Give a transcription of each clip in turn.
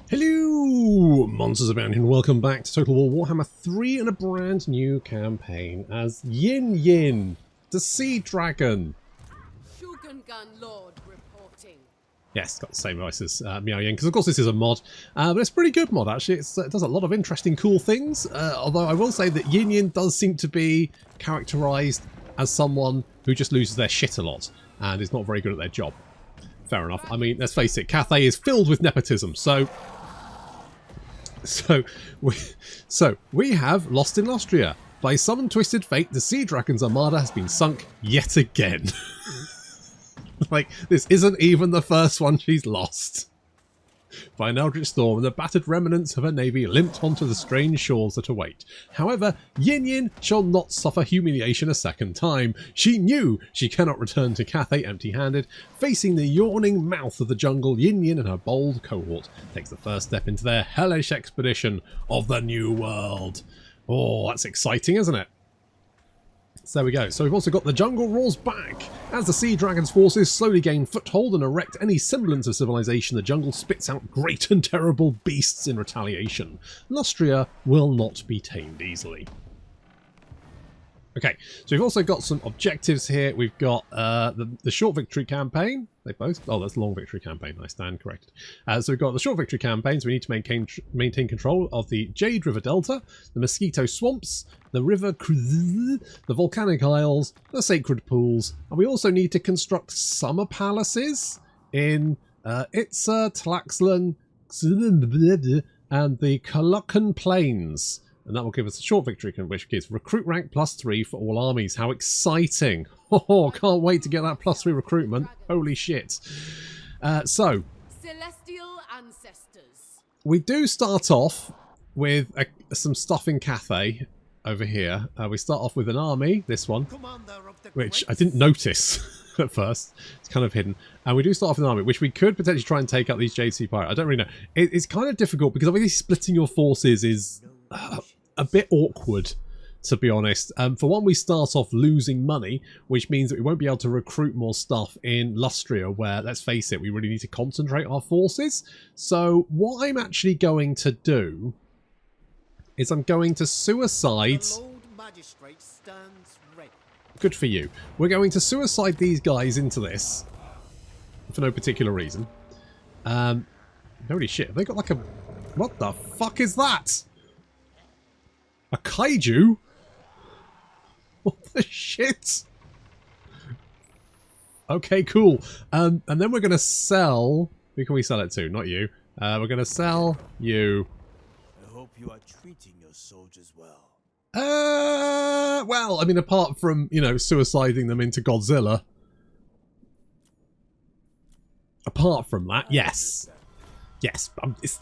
Hello, monsters abound, and welcome back to Total War Warhammer 3 and a brand new campaign as Yin Yin the Sea Dragon. Lord reporting. Yes, got the same voice as Miao Yin, because of course this is a mod, but it's a pretty good mod actually. It does a lot of interesting, cool things, although I will say that Yin Yin does seem to be characterised as someone who just loses their shit a lot and is not very good at their job. Fair enough. I mean, let's face it, Cathay is filled with nepotism, so we have lost in Austria. By some twisted fate, the Sea Dragon's armada has been sunk yet again. Like, this isn't even the first one she's lost. By an eldritch storm, the battered remnants of her navy limped onto the strange shores that await. However, Yin Yin shall not suffer humiliation a second time. She knew she cannot return to Cathay empty-handed. Facing the yawning mouth of the jungle, Yin Yin and her bold cohort takes the first step into their hellish expedition of the New World. Oh, that's exciting, isn't it? So there we go. So we've also got the jungle roars back. As the Sea Dragon's forces slowly gain foothold and erect any semblance of civilization, the jungle spits out great and terrible beasts in retaliation. Austria will not be tamed easily. Okay, so we've also got some objectives here. We've got the short victory campaign. They both... Oh, that's the long victory campaign. I stand corrected. So we've got the short victory campaign, so we need to maintain control of the Jade River Delta, the Mosquito Swamps, the River the Volcanic Isles, the Sacred Pools, and we also need to construct summer palaces in Itza, Tlaxlan, and the Kalakan Plains. And that will give us a short victory, which gives recruit rank +3 for all armies. How exciting! Oh, can't wait to get that +3 recruitment. Holy shit. So, Celestial ancestors. We do start off with some stuff in Cathay over here. We start off with an army, this one, which I didn't notice at first. It's kind of hidden. And we do start off with an army, which we could potentially try and take out these JC Pirates. I don't really know. It's kind of difficult because obviously splitting your forces is... a bit awkward, to be honest. For one, we start off losing money, which means that we won't be able to recruit more stuff in Lustria, where, let's face it, we really need to concentrate our forces. So what I'm actually going to do is I'm going to suicide... Good for you. We're going to suicide these guys into this for no particular reason. Holy shit, have they got like a... What the fuck is that? A Kaiju? What the shit? Okay, cool. And then we're going to sell... Who can we sell it to? Not you. We're going to sell you. I hope you are treating your soldiers well. Well, I mean, apart from, you know, suiciding them into Godzilla. Apart from that, yes. Yes, it's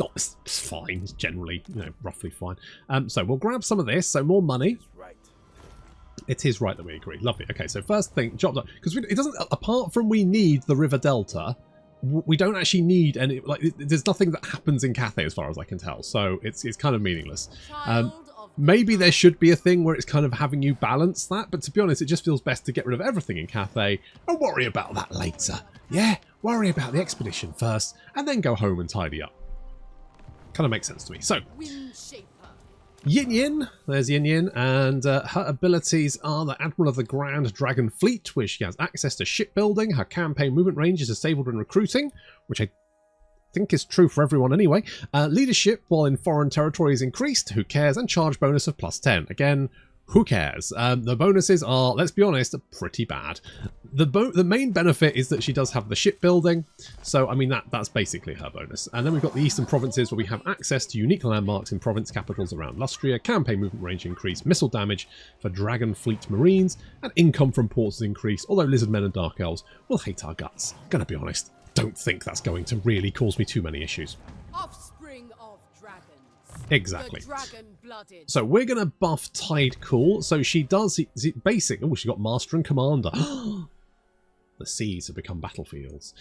fine. It's generally, you know, roughly fine. So we'll grab some of this. So more money. It is right that we agree. Lovely. Okay, so first thing, job done. Because it doesn't, apart from we need the River Delta, we don't actually need any, like, there's nothing that happens in Cathay as far as I can tell. So it's kind of meaningless. Maybe there should be a thing where it's kind of having you balance that. But to be honest, it just feels best to get rid of everything in Cathay and worry about that later. Yeah, worry about the expedition first and then go home and tidy up. Kind of makes sense to me. So, Yin Yin, there's Yin Yin, and her abilities are the Admiral of the Grand Dragon Fleet, which she has access to shipbuilding. Her campaign movement range is disabled when recruiting, which I think is true for everyone anyway. Leadership while in foreign territory is increased, who cares, and charge bonus of +10. Again, who cares? The bonuses are, let's be honest, pretty bad. The main benefit is that she does have the shipbuilding, so I mean that's basically her bonus. And then we've got the Eastern Provinces where we have access to unique landmarks in province capitals around Lustria, campaign movement range increase, missile damage for Dragon Fleet Marines, and income from ports is increased, although Lizardmen and Dark Elves will hate our guts. Gonna be honest, don't think that's going to really cause me too many issues. Offspring of dragons. Exactly. Dragon-blooded. So we're going to buff Tide Cool. So she does basic. Oh, she got Master and Commander. The seas have become battlefields.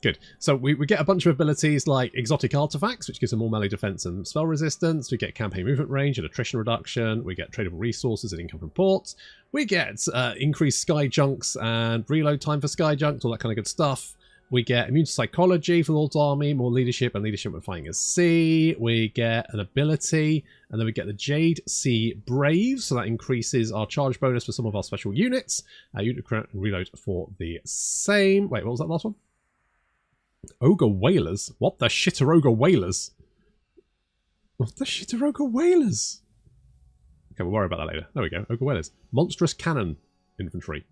Good. So we get a bunch of abilities like Exotic Artifacts, which gives them more melee defense and spell resistance. We get campaign movement range and attrition reduction. We get tradable resources and income from ports. We get increased sky junks and reload time for sky junks, all that kind of good stuff. We get immune to psychology for the Lord's Army, more leadership and leadership when fighting at sea. We get an ability, and then we get the Jade Sea Brave, so that increases our charge bonus for some of our special units. Unit reload for the same. Wait, what was that last one? Ogre Whalers? What the shit are Ogre Whalers? What the shit are Ogre Whalers? Okay, we'll worry about that later. There we go, Ogre Whalers. Monstrous Cannon Infantry.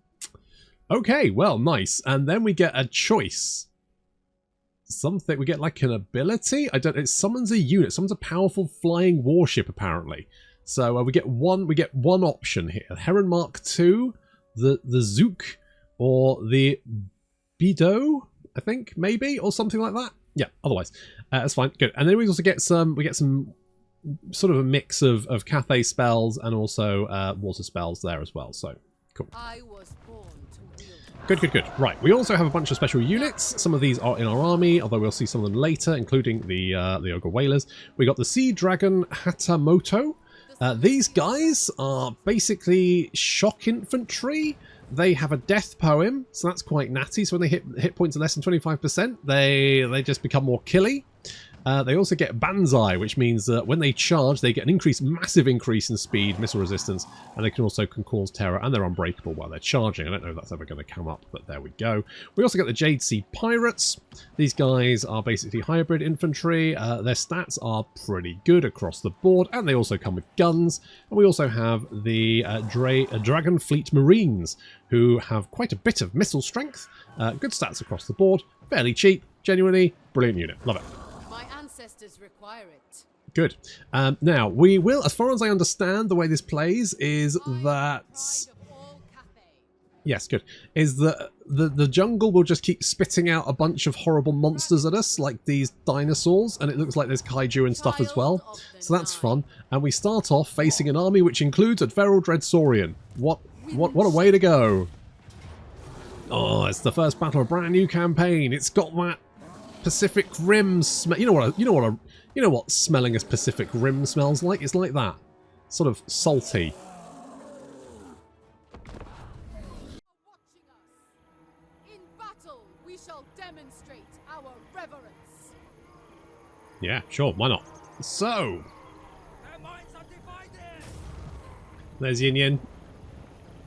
Okay, well, nice. And then we get a choice. Something, we get like an ability? I don't, it summons a unit. Summons a powerful flying warship, apparently. So we get one option here. Heron Mark II, the Zook, or the Bido, I think, maybe, or something like that. Yeah, otherwise. That's fine, good. And then we also get some, sort of a mix of Cathay spells and also water spells there as well, so cool. I was born to wield. Good. Right, we also have a bunch of special units. Some of these are in our army, although we'll see some of them later, including the Ogre Whalers. We got the Sea Dragon Hatamoto. These guys are basically shock infantry. They have a death poem, so that's quite natty. So when they hit points of less than 25%, they just become more killy. They also get Banzai, which means that when they charge, they get an massive increase in speed, missile resistance, and they can also cause terror, and they're unbreakable while they're charging. I don't know if that's ever going to come up, but there we go. We also get the Jade Sea Pirates. These guys are basically hybrid infantry. Their stats are pretty good across the board, and they also come with guns. And we also have the Dragon Fleet Marines, who have quite a bit of missile strength, good stats across the board, fairly cheap, genuinely brilliant unit. Love it. Ancestors require it. Good. Now, we will, as far as I understand, the way this plays is that... Yes, good. Is that the jungle will just keep spitting out a bunch of horrible monsters at us, like these dinosaurs, and it looks like there's Kaiju and stuff as well. So that's fun. And we start off facing an army which includes a feral Dreadsaurian. What a way to go. Oh, it's the first battle of a brand new campaign. It's got that Pacific Rim smell. You know what smelling a Pacific Rim smells like? It's like that. Sort of salty. In battle, we shall demonstrate our reverence. Yeah, sure, why not? So, there's Yin Yin.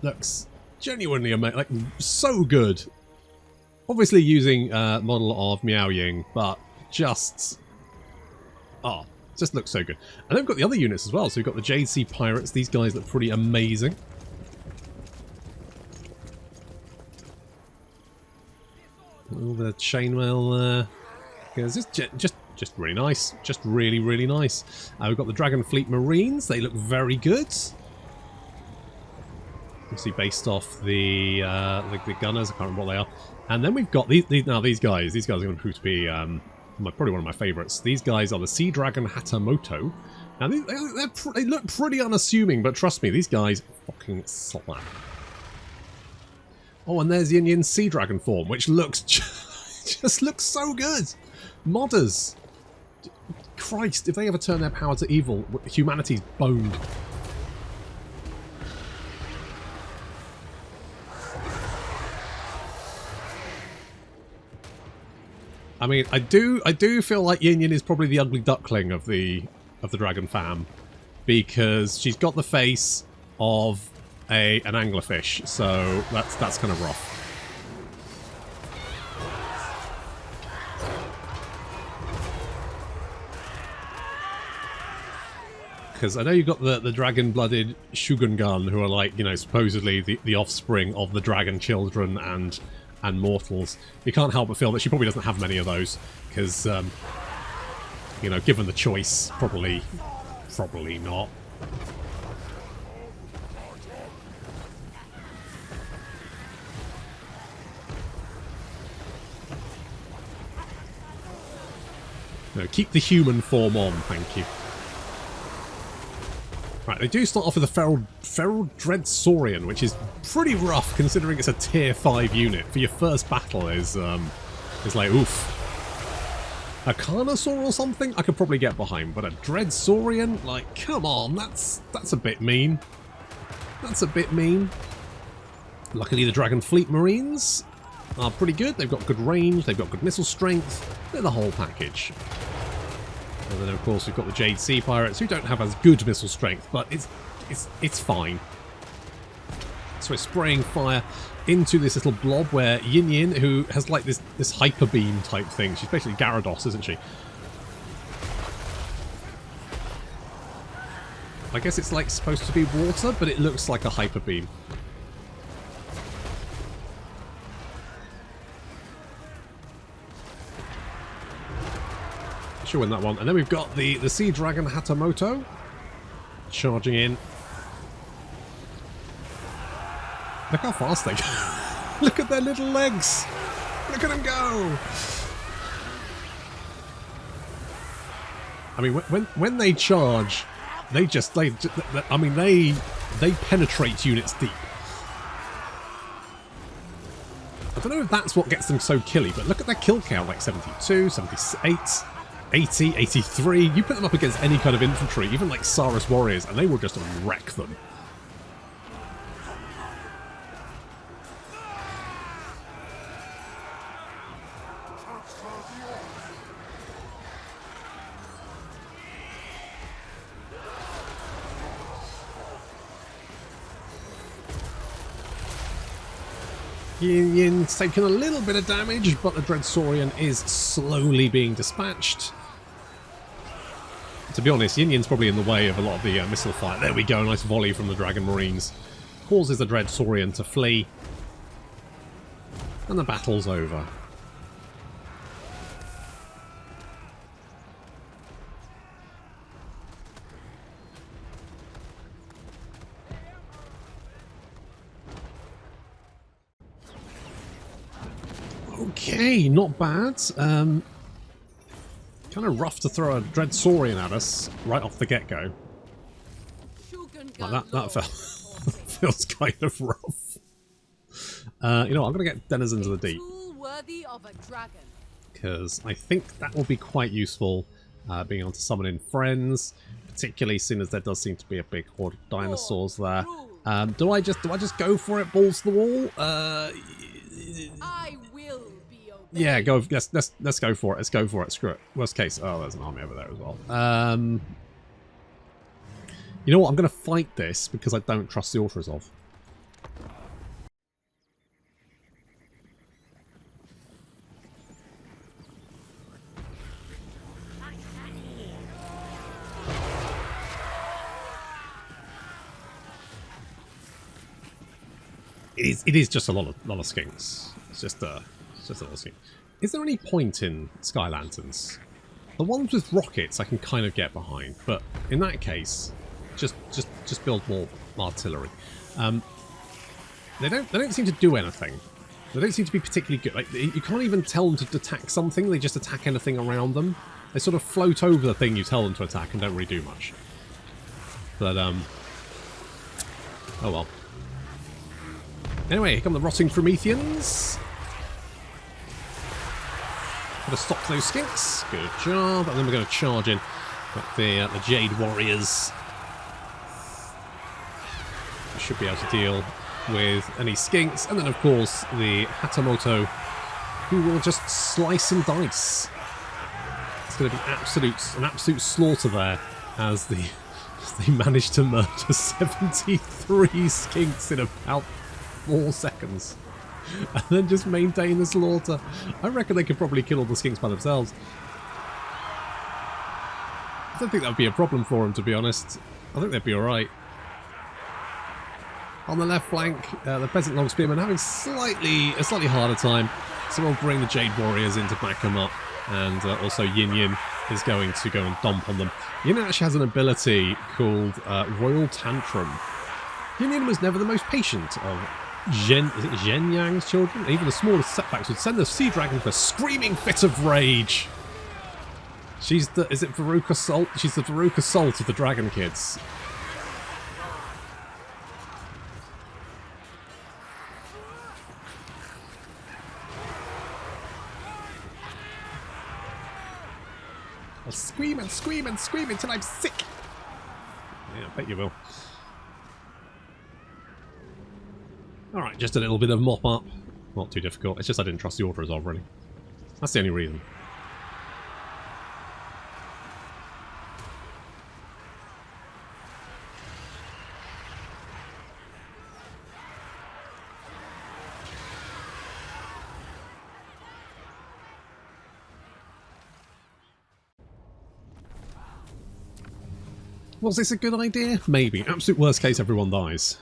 Looks genuinely amazing, like so good. Obviously using model of Miao Ying, but just looks so good. And then we've got the other units as well. So we've got the Jade Sea Pirates. These guys look pretty amazing. All the chainmail there. Just really nice. Just really nice. We've got the Dragon Fleet Marines. They look very good. Obviously based off the gunners. I can't remember what they are. And then we've got these guys. These guys are going to prove to be probably one of my favourites. These guys are the Sea Dragon Hatamoto. Now they look pretty unassuming, but trust me, these guys fucking slap. Oh, and there's Yin Yin Sea Dragon form, which looks just looks so good. Modders, Christ, if they ever turn their power to evil, humanity's boned. I mean, I do feel like Yin Yin is probably the ugly duckling of the Dragon fam, because she's got the face of an anglerfish, so that's kind of rough. Because I know you've got the dragon-blooded Shogun who are like, you know, supposedly the offspring of the dragon children and mortals. You can't help but feel that she probably doesn't have many of those, because, you know, given the choice, probably not. No, keep the human form on, thank you. Right, they do start off with a feral Dreadsaurian, which is pretty rough considering it's a tier 5 unit. For your first battle is like, oof. A Carnosaur or something I could probably get behind, but a Dreadsaurian, like, come on, that's a bit mean. That's a bit mean. Luckily the Dragon Fleet Marines are pretty good. They've got good range, they've got good missile strength. They're the whole package. And then of course we've got the Jade Sea Pirates, who don't have as good missile strength, but it's fine. So we're spraying fire into this little blob where Yin Yin, who has like this hyper beam type thing. She's basically Gyarados, isn't she? I guess it's like supposed to be water, but it looks like a hyper beam. Should win that one. And then we've got the Sea Dragon Hatamoto charging in. Look how fast they go. Look at their little legs. Look at them go. I mean, when they charge, they penetrate units deep. I don't know if that's what gets them so killy, but look at their kill count, like 72, 78, 80, 83. You put them up against any kind of infantry, even like Saurus warriors, and they will just wreck them. Yin Yin's taken a little bit of damage, but the Dread Saurian is slowly being dispatched. To be honest, Yin Yin's probably in the way of a lot of the missile fire. There we go, nice volley from the Dragon Marines. Causes the Dread Saurian to flee. And the battle's over. Okay, not bad. Kind of rough to throw a Dread Saurian at us right off the get-go. Like that feels kind of rough. You know what, I'm going to get Denizens of the Deep. Because I think that will be quite useful, being able to summon in friends, particularly seeing as there does seem to be a big horde of dinosaurs there. Do I just go for it, balls to the wall? I will be obeyed. Yeah, go. Let's go for it. Let's go for it. Screw it. Worst case. Oh, there's an army over there as well. You know what? I'm going to fight this because I don't trust the auto-resolve. It is just a lot of skinks. It's just a lot of skinks. Is there any point in Sky Lanterns? The ones with rockets I can kind of get behind, but in that case, just build more artillery. They don't seem to do anything. They don't seem to be particularly good. Like, you can't even tell them to attack something. They just attack anything around them. They sort of float over the thing you tell them to attack and don't really do much. But oh well. Anyway, here come the rotting Prometheans. Gotta stop those skinks. Good job. And then we're going to charge in. Got the Jade Warriors. We should be able to deal with any skinks. And then, of course, the Hatamoto, who will just slice and dice. It's going to be an absolute slaughter there as they manage to murder 73 skinks in about 4 seconds. And then just maintain the slaughter. I reckon they could probably kill all the skinks by themselves. I don't think that would be a problem for them, to be honest. I think they'd be alright. On the left flank, the Peasant Long Spearmen having a slightly harder time. So we'll bring the Jade Warriors in to back them up. And also Yin Yin is going to go and dump on them. Yin actually has an ability called Royal Tantrum. Yin Yin was never the most patient of Zhen Yang's children. Even the smallest setbacks would send the Sea Dragon to a screaming fit of rage. Is it Veruca Salt? She's the Veruca Salt of the Dragon Kids. I'll scream and scream and scream until I'm sick. Yeah, I bet you will. Alright, just a little bit of mop up. Not too difficult. It's just I didn't trust the order resolve, really. That's the only reason. Was this a good idea? Maybe. Absolute worst case, everyone dies.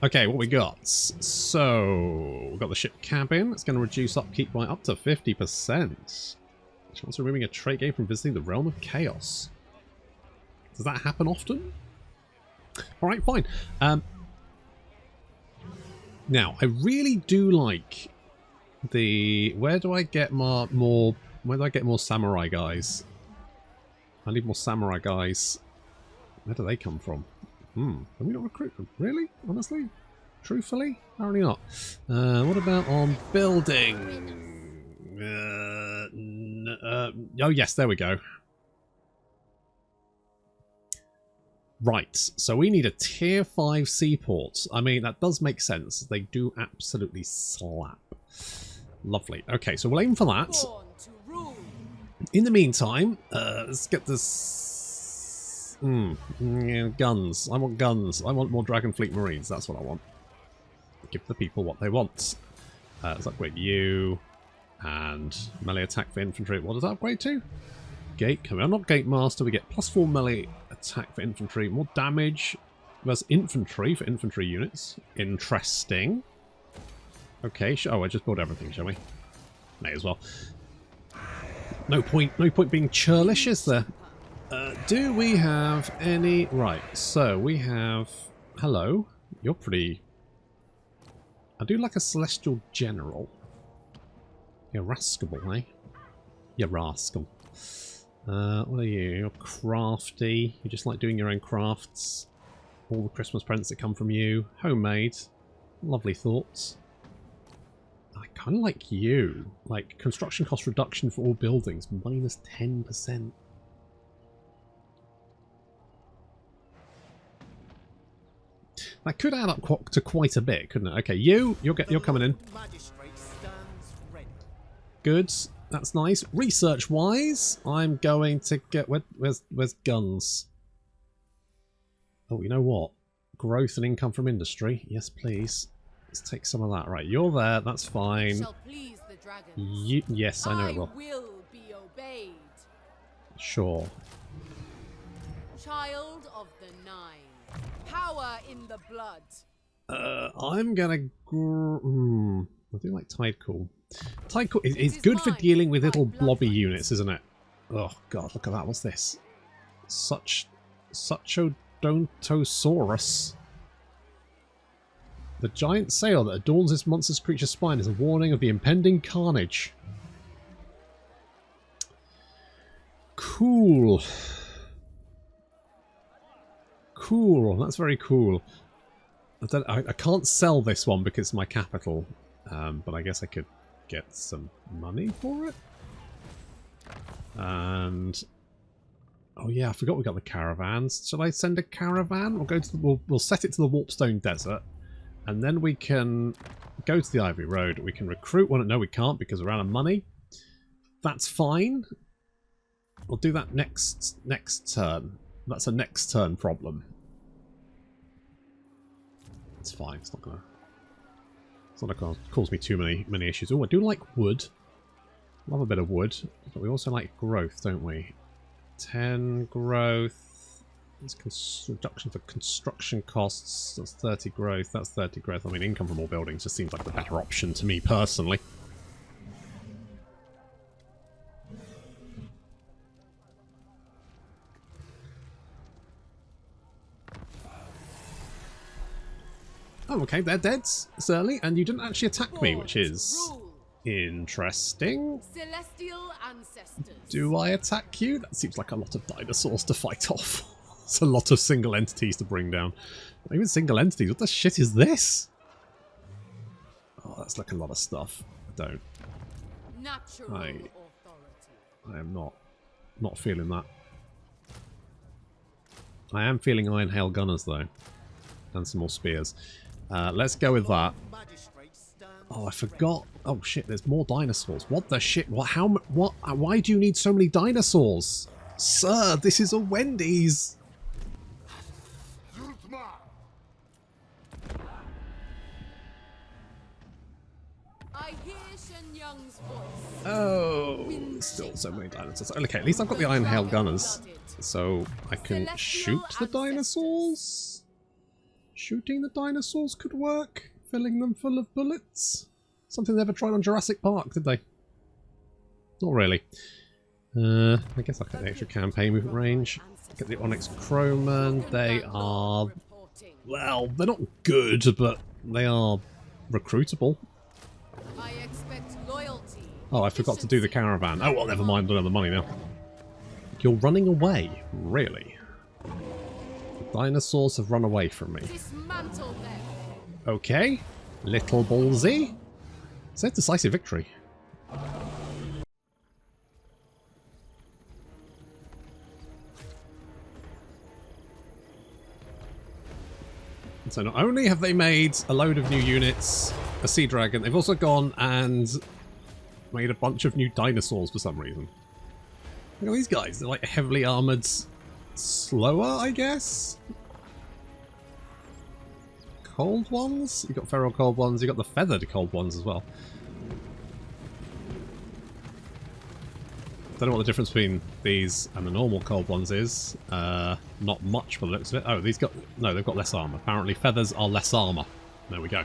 Okay, what we got? So, we've got the ship cabin. It's going to reduce upkeep by up to 50%. Chance of removing a trait gain from visiting the realm of chaos. Does that happen often? Alright, fine. Now, I really do like the... Where do I get more samurai guys? I need more samurai guys. Where do they come from? Can we not recruit them? Really? Honestly? Truthfully? Apparently not. What about on building? Oh yes, there we go. Right, so we need a tier 5 seaport. I mean, that does make sense. They do absolutely slap. Lovely. Okay, so we'll aim for that. In the meantime, let's get this... guns. I want guns. I want more Dragonfleet Marines. That's what I want. Give the people what they want. Let's upgrade you. And melee attack for infantry. What does that upgrade to? Gate. Can we unlock Gate Master? We get +4 melee attack for infantry. More damage. There's infantry for infantry units. Interesting. Okay. Oh, I just built everything, shall we? May as well. No point being churlish, is there? Do we have any... Right, so we have... Hello. You're pretty... I do like a Celestial General. You're rascable, eh? You're rascal. What are you? You're crafty. You just like doing your own crafts. All the Christmas presents that come from you. Homemade. Lovely thoughts. I kind of like you. Like, construction cost reduction for all buildings. -10%. That could add up to quite a bit, couldn't it? Okay, you're coming in. Good. That's nice. Research-wise, I'm going to get... Where's guns? Oh, you know what? Growth and income from industry. Yes, please. Let's take some of that. Right, you're there. That's fine. Yes, I know it will. Be obeyed. Sure. Child of the Nine. Power in the blood. I'm gonna... I do like Tidecool. Tidecool is good for dealing with little blobby units, isn't it? Oh god, look at that. What's this? Suchodontosaurus. The giant sail that adorns this monstrous creature's spine is a warning of the impending carnage. Cool. Cool. That's very cool. I can't sell this one because it's my capital, but I guess I could get some money for it. And oh yeah, I forgot we got the caravans. Shall I send a caravan? We'll go to we'll set it to the Warpstone Desert. And then we can go to the Ivory Road. We can recruit one. No, we can't because we're out of money. That's fine. We'll do that next turn. That's a next turn problem. It's fine. It's not gonna cause me too many issues. Oh, I do like wood. Love a bit of wood. But we also like growth, don't we? 10 growth. It's reduction for construction costs. That's 30 growth. That's 30 growth. I mean, income from all buildings just seems like the better option to me personally. Oh, okay, they're dead, certainly, and you didn't actually attack me, which is interesting. Celestial ancestors. Do I attack you? That seems like a lot of dinosaurs to fight off. It's a lot of single entities to bring down. Not even single entities. What the shit is this? Oh, that's like a lot of stuff. I don't. I am not feeling that. I am feeling Iron Hail Gunners though, and some more spears. Let's go with that. Oh, I forgot. Oh shit, there's more dinosaurs. What the shit? What? How? What? Why do you need so many dinosaurs? Sir, this is a Wendy's. I hear Shen Yang's voice. Oh, still so many dinosaurs. Okay, at least I've got the Iron Hail Gunners, so I can shoot the dinosaurs. Shooting the dinosaurs could work. Filling them full of bullets. Something they ever tried on Jurassic Park, did they? Not really. I guess I'll get the extra campaign movement range. Get the Onyx Crowman. They are... well, they're not good, but they are recruitable. I expect loyalty. Oh, I forgot to do the caravan. Oh, well, never mind. I don't have the money now. You're running away? Really? The dinosaurs have run away from me. Dismantle them. Okay. Little ballsy. Is that decisive victory? So not only have they made a load of new units, a Sea Dragon, they've also gone and made a bunch of new dinosaurs for some reason. Look at these guys. They're like heavily armoured, slower, I guess? Cold ones? You've got feral cold ones, you've got the feathered cold ones as well. Don't know what the difference between these and the normal cold ones is. Not much for the looks of it. Oh, these got... no, they've got less armour. Apparently feathers are less armour. There we go.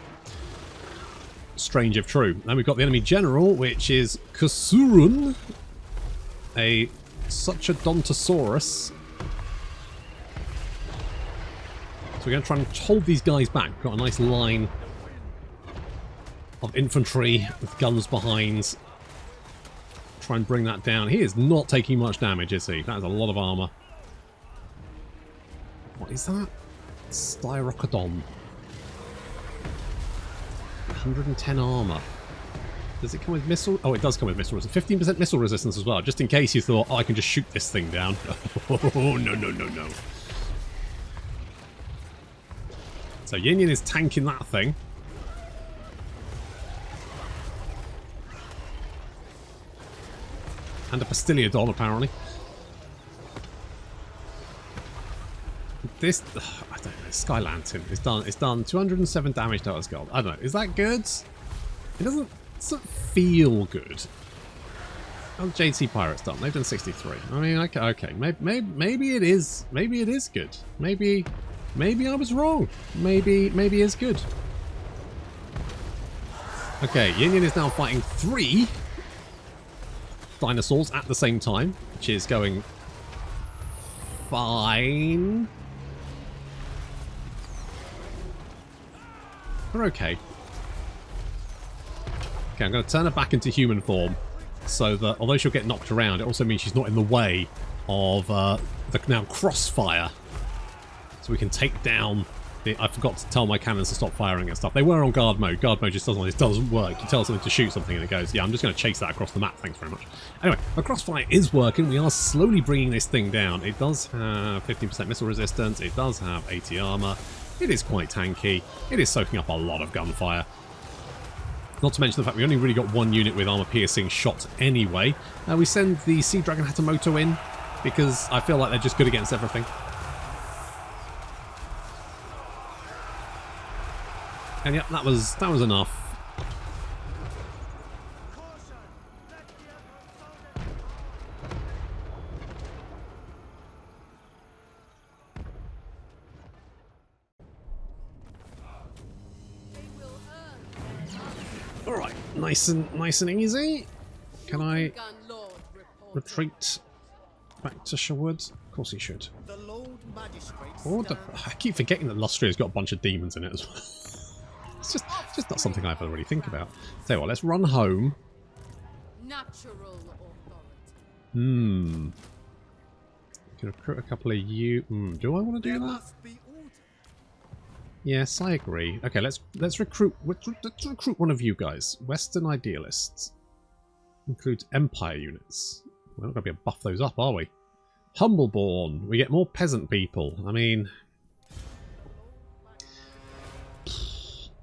Strange if true. Then we've got the enemy general, which is Kasurun. Such a Dontosaurus. So we're going to try and hold these guys back. We've got a nice line of infantry with guns behind. Try and bring that down. He is not taking much damage, is he? That is a lot of armour. What is that? Styrocodon. 110 armour. Does it come with missile? Oh, it does come with missile resistance. 15% missile resistance as well, just in case you thought, oh, I can just shoot this thing down. Oh, no, no, no, no. So Yin Yin is tanking that thing. And a Pastiliodon, apparently. This, I don't know, Sky Lantern is done. It's done 207 damage to us gold. I don't know. Is that good? It doesn't feel good. Oh, Jade Sea Pirates done. They've done 63. I mean, okay. Maybe it is. Maybe it is good. Maybe I was wrong. Maybe it's good. Okay, Yin Yin is now fighting 3 dinosaurs at the same time, which is going fine. We're okay. Okay, I'm going to turn her back into human form so that although she'll get knocked around, it also means she's not in the way of the now crossfire. So we can take down the... I forgot to tell my cannons to stop firing and stuff. They were on guard mode. Guard mode just doesn't work. You tell something to shoot something and it goes, yeah, I'm just going to chase that across the map. Thanks very much. Anyway, the crossfire is working. We are slowly bringing this thing down. It does have 15% missile resistance. It does have 80 armor. It is quite tanky. It is soaking up a lot of gunfire. Not to mention the fact we only really got one unit with armor-piercing shot anyway. We send the Sea Dragon Hatamoto in because I feel like they're just good against everything. And yep, that was enough. All right, nice and easy. Can I retreat back to Sherwood? Of course he should. Oh, I keep forgetting that Lustria's got a bunch of demons in it as well. It's just not something I ever really think about. Tell you what, let's run home. Natural authority. Can recruit a couple of you. Do I want to do that? Yes, I agree. Okay, let's recruit one of you guys. Western Idealists. Includes Empire units. We're not going to be able to buff those up, are we? Humbleborn. We get more peasant people. I mean...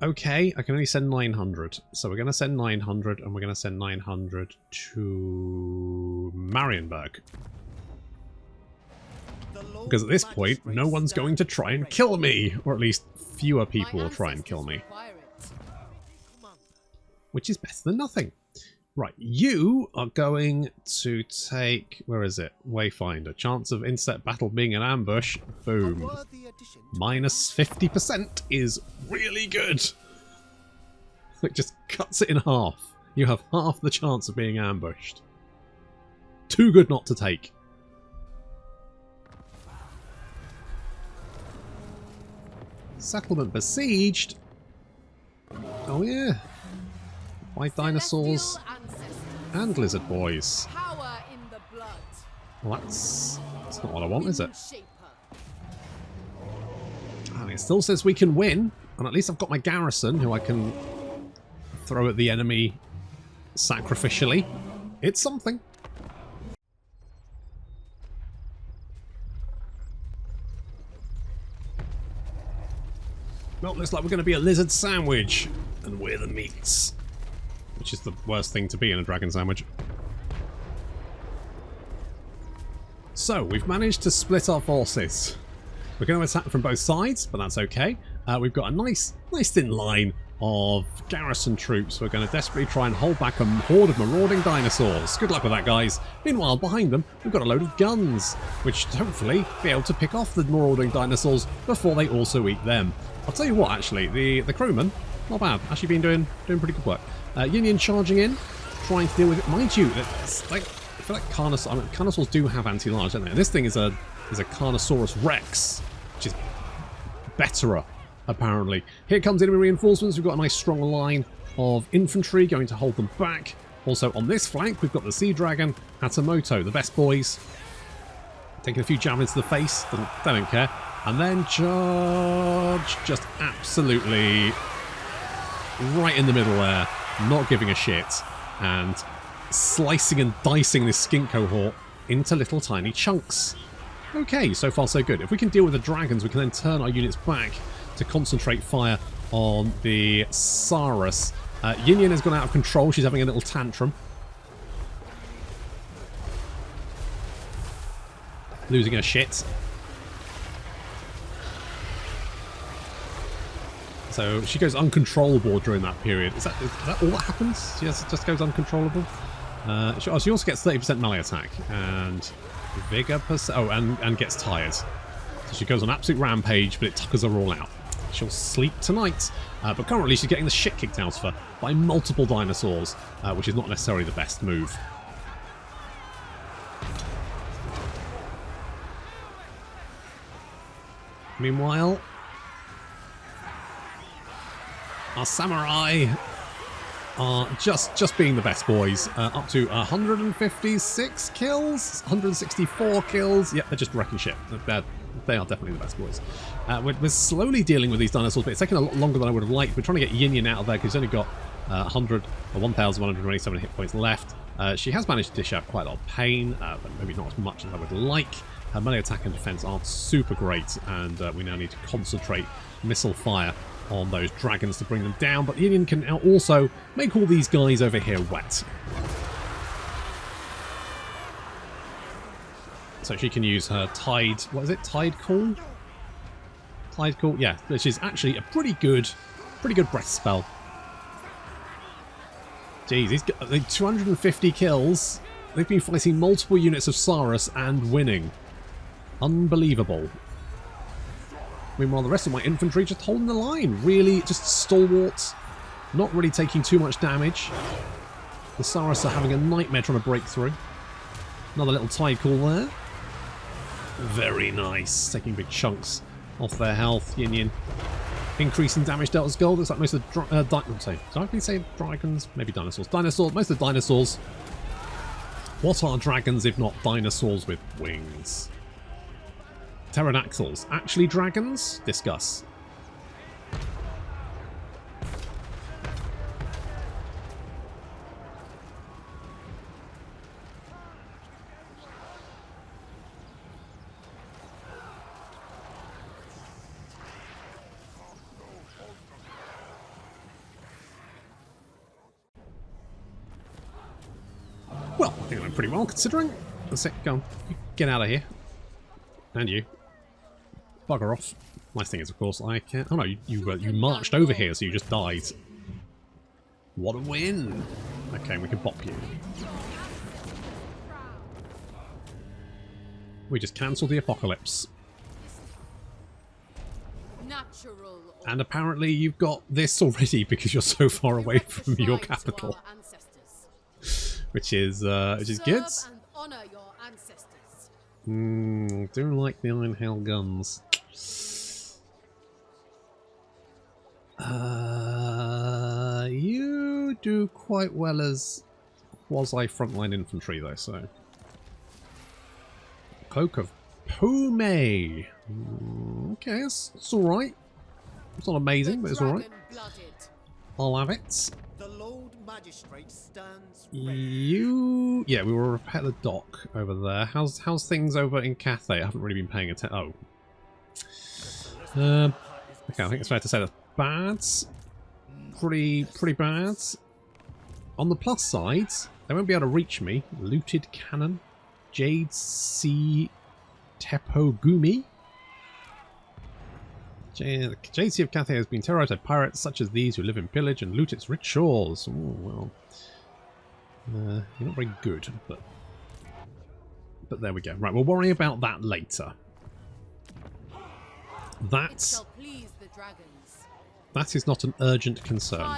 Okay, I can only send 900. So we're going to send 900, and we're going to send 900 to Marienburg. Because at this point, no one's going to try and kill me. Or at least fewer people will try and kill me. Which is better than nothing. Right, you are going to take... Where is it? Wayfinder. Chance of intercept battle being an ambush. Boom. Minus 50% is really good. It just cuts it in half. You have half the chance of being ambushed. Too good not to take. Settlement besieged. Oh yeah. White dinosaurs and lizard boys. Well, that's not what I want, is it? And it still says we can win, and at least I've got my garrison, who I can throw at the enemy sacrificially. It's something. Well, looks like we're going to be a lizard sandwich, and we're the meats. Which is the worst thing to be in a dragon sandwich. So, we've managed to split our forces. We're going to attack from both sides, but that's okay. We've got a nice thin line of garrison troops. We're going to desperately try and hold back a horde of marauding dinosaurs. Good luck with that, guys. Meanwhile, behind them, we've got a load of guns, which hopefully be able to pick off the marauding dinosaurs before they also eat them. I'll tell you what, actually, the crewmen, not bad. Actually been doing pretty good work. Yin Yin charging in, trying to deal with it. Mind you, it's like, I feel like Carnosaurs do have anti-large, don't they? And this thing is a Carnosaurus Rex, which is betterer, apparently. Here comes enemy reinforcements. We've got a nice strong line of infantry going to hold them back. Also on this flank, we've got the Sea Dragon, Hatamoto, the best boys. Taking a few javelins to the face, they don't care. And then charge, just absolutely right in the middle there, not giving a shit, and slicing and dicing this skink cohort into little tiny chunks. Okay, so far so good. If we can deal with the dragons, we can then turn our units back to concentrate fire on the Saurus. Yin Yin has gone out of control. She's having a little tantrum. Losing her shit. So she goes uncontrollable during that period. Is that all that happens? She just goes uncontrollable? She also gets 30% melee attack and vigor and gets tired. So she goes on absolute rampage, but it tuckers her all out. She'll sleep tonight, but currently she's getting the shit kicked out of her by multiple dinosaurs, which is not necessarily the best move. Meanwhile, our samurai are just being the best boys. Up to 156 kills, 164 kills. Yep, they're just wrecking shit. They are definitely the best boys. We're slowly dealing with these dinosaurs, but it's taking a lot longer than I would have liked. We're trying to get Yin Yin out of there because he's only got 1,127 hit points left. She has managed to dish out quite a lot of pain, but maybe not as much as I would like. Her melee attack and defense aren't super great, and we now need to concentrate missile fire on those dragons to bring them down. But Yin Yin can now also make all these guys over here wet. So she can use her Tide... What is it? Tide Call? Tide Call? Yeah, which is actually a pretty good breath spell. Jeez, he's got 250 kills. They've been fighting multiple units of Saurus and winning. Unbelievable. Meanwhile, the rest of my infantry just holding the line. Really just stalwart. Not really taking too much damage. The Saurus are having a nightmare trying to break through. Another little Tide Call there. Very nice. Taking big chunks off their health. Yin Yin. Increasing damage dealt as gold. Looks like most of the... did I really say dragons? Maybe dinosaurs. Most of the dinosaurs. What are dragons if not dinosaurs with wings? Pterodactyls. Actually dragons? Discuss. Well, I think it went pretty well considering. That's it, go on. You get out of here. And you. Bugger off. Nice thing is, of course, I can't... Oh no, you marched over here, so you just died. What a win! Okay, we can bop you. We just cancelled the apocalypse. Natural. And apparently you've got this already because you're so far away from your capital. Which is good. Don't like the Iron Hell guns. You do quite well as quasi frontline infantry though, so. Cloak of Pume. Okay, it's alright. It's not amazing, but it's alright. I'll have it. The Lord Magistrate stands You... Yeah, we will repair the dock over there. How's things over in Cathay? I haven't really been paying attention. Oh. Okay, I think it's fair to say that's bad. Pretty bad. On the plus side, they won't be able to reach me. Looted cannon. Jade Sea Tepogumi. Jade Sea of Cathay has been terrorized by pirates such as these who live in pillage and loot its rich shores. Ooh, well, you're not very good, but there we go. Right, we'll worry about that later. That is not an urgent concern.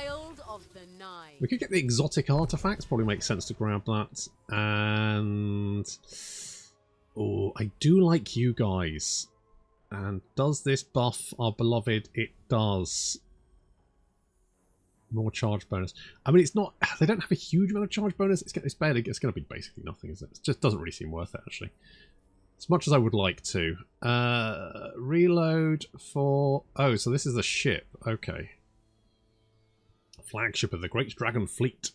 We could get the exotic artifacts. Probably makes sense to grab that. And oh, I do like you guys. And does this buff our beloved? It does. More charge bonus. I mean, it's not. They don't have a huge amount of charge bonus. It's barely. It's going to be basically nothing, isn't it? It just doesn't really seem worth it, actually. As much as I would like to. Reload for. Oh, so this is the ship. Okay. Flagship of the Great Dragon Fleet.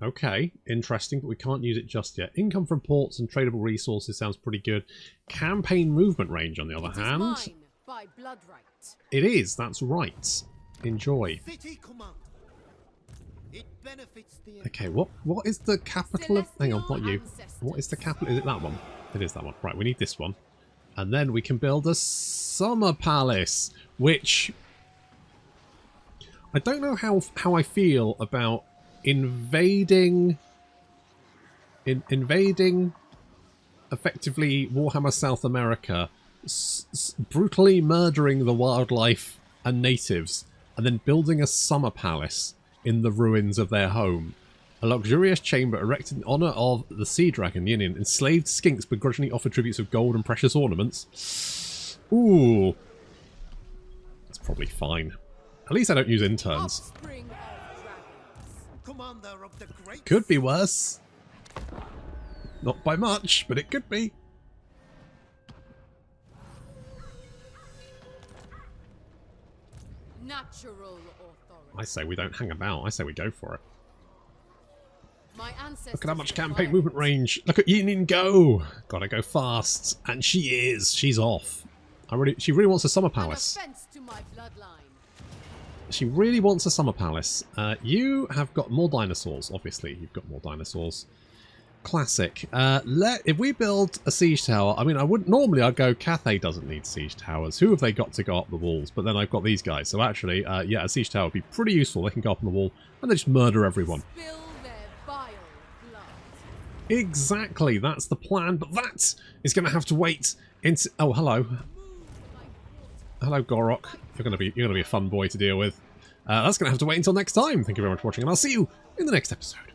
Okay, interesting, but we can't use it just yet. Income from ports and tradable resources sounds pretty good. Campaign movement range, on the other hand. Mine by blood right. It is, that's right. Enjoy. It benefits the Okay, what is the capital of... Hang on, not you. What is the capital? Is it that one? It is that one. Right, we need this one. And then we can build a summer palace, which... I don't know how I feel about invading effectively Warhammer South America, brutally murdering the wildlife and natives, and then building a summer palace in the ruins of their home. A luxurious chamber erected in honor of the Sea Dragon, Yin Yin. Enslaved skinks begrudgingly offer tributes of gold and precious ornaments. Ooh. That's probably fine. At least I don't use interns. Could be worse. Not by much, but it could be. Natural authority. I say we don't hang about. I say we go for it. My ancestors. Look at how much campaign movement range. Look at Yin Yin go. Gotta go fast. And she is. She's off. She really wants a summer palace. An offense to my bloodline. She really wants a summer palace. You have got more dinosaurs. Obviously, you've got more dinosaurs. Classic. If we build a siege tower, I mean, I'd go Cathay doesn't need siege towers. Who have they got to go up the walls? But then I've got these guys. So actually, yeah, a siege tower would be pretty useful. They can go up on the wall and they just murder everyone. Spill their vile blood. Exactly. That's the plan. But that is going to have to wait into... Oh, hello. Hello, Gorok. You're gonna be a fun boy to deal with. That's gonna have to wait until next time. Thank you very much for watching, and I'll see you in the next episode.